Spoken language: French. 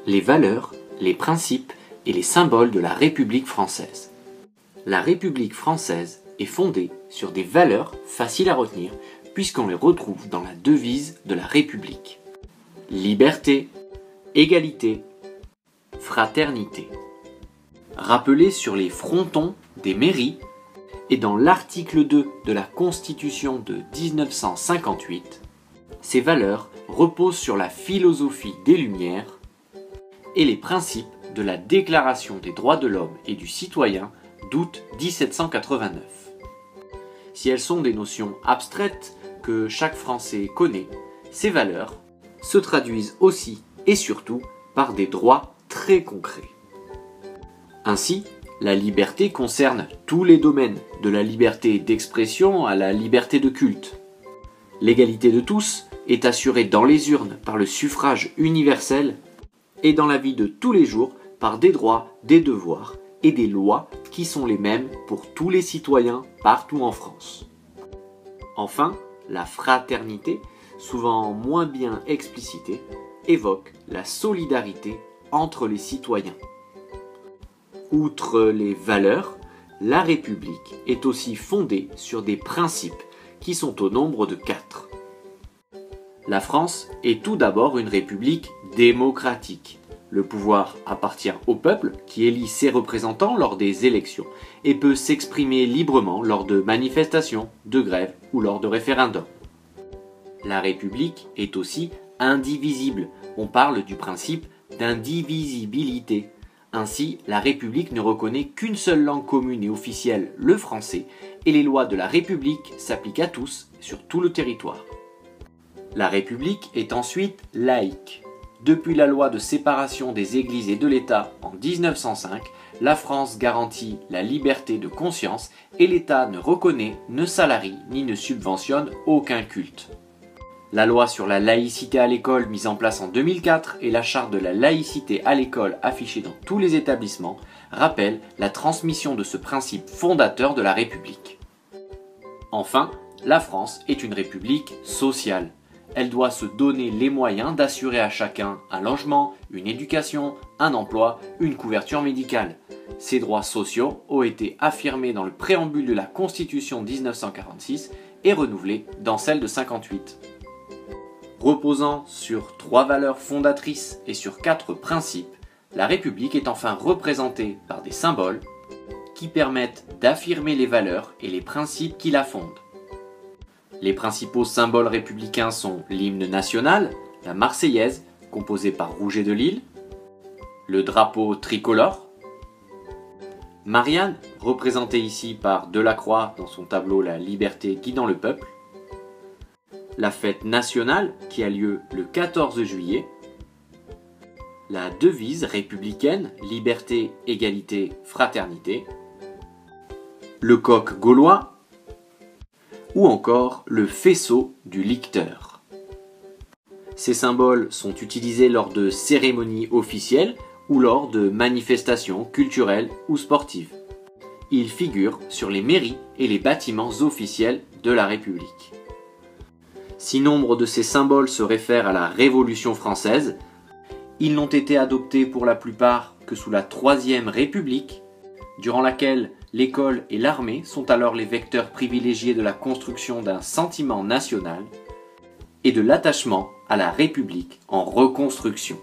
les valeurs, les principes et les symboles de la République française. La République française est fondée sur des valeurs faciles à retenir puisqu'on les retrouve dans la devise de la République. Liberté, égalité, fraternité. Rappelées sur les frontons des mairies et dans l'article 2 de la Constitution de 1958, ces valeurs reposent sur la philosophie des Lumières et les principes de la Déclaration des droits de l'homme et du citoyen d'août 1789. Si elles sont des notions abstraites que chaque Français connaît, ces valeurs se traduisent aussi et surtout par des droits très concrets. Ainsi, la liberté concerne tous les domaines, de la liberté d'expression à la liberté de culte. L'égalité de tous est assurée dans les urnes par le suffrage universel et dans la vie de tous les jours par des droits, des devoirs et des lois qui sont les mêmes pour tous les citoyens partout en France. Enfin, la fraternité, souvent moins bien explicitée, évoque la solidarité entre les citoyens. Outre les valeurs, la République est aussi fondée sur des principes qui sont au nombre de 4. La France est tout d'abord une république démocratique. Le pouvoir appartient au peuple qui élit ses représentants lors des élections et peut s'exprimer librement lors de manifestations, de grèves ou lors de référendums. La République est aussi indivisible. On parle du principe d'indivisibilité. Ainsi, la République ne reconnaît qu'une seule langue commune et officielle, le français, et les lois de la République s'appliquent à tous sur tout le territoire. La République est ensuite laïque. Depuis la loi de séparation des églises et de l'État en 1905, la France garantit la liberté de conscience et l'État ne reconnaît, ne salarie ni ne subventionne aucun culte. La loi sur la laïcité à l'école mise en place en 2004 et la charte de la laïcité à l'école affichée dans tous les établissements rappellent la transmission de ce principe fondateur de la République. Enfin, la France est une république sociale. Elle doit se donner les moyens d'assurer à chacun un logement, une éducation, un emploi, une couverture médicale. Ces droits sociaux ont été affirmés dans le préambule de la Constitution 1946 et renouvelés dans celle de 1958. Reposant sur 3 valeurs fondatrices et sur 4 principes, la République est enfin représentée par des symboles qui permettent d'affirmer les valeurs et les principes qui la fondent. Les principaux symboles républicains sont l'hymne national, la Marseillaise, composée par Rouget de Lille, le drapeau tricolore, Marianne, représentée ici par Delacroix dans son tableau La liberté guidant le peuple, la fête nationale qui a lieu le 14 juillet, la devise républicaine Liberté, égalité, fraternité, le coq gaulois ou encore le faisceau du licteur. Ces symboles sont utilisés lors de cérémonies officielles ou lors de manifestations culturelles ou sportives. Ils figurent sur les mairies et les bâtiments officiels de la République. Si nombre de ces symboles se réfèrent à la Révolution française, ils n'ont été adoptés pour la plupart que sous la Troisième République, durant laquelle l'école et l'armée sont alors les vecteurs privilégiés de la construction d'un sentiment national et de l'attachement à la République en reconstruction.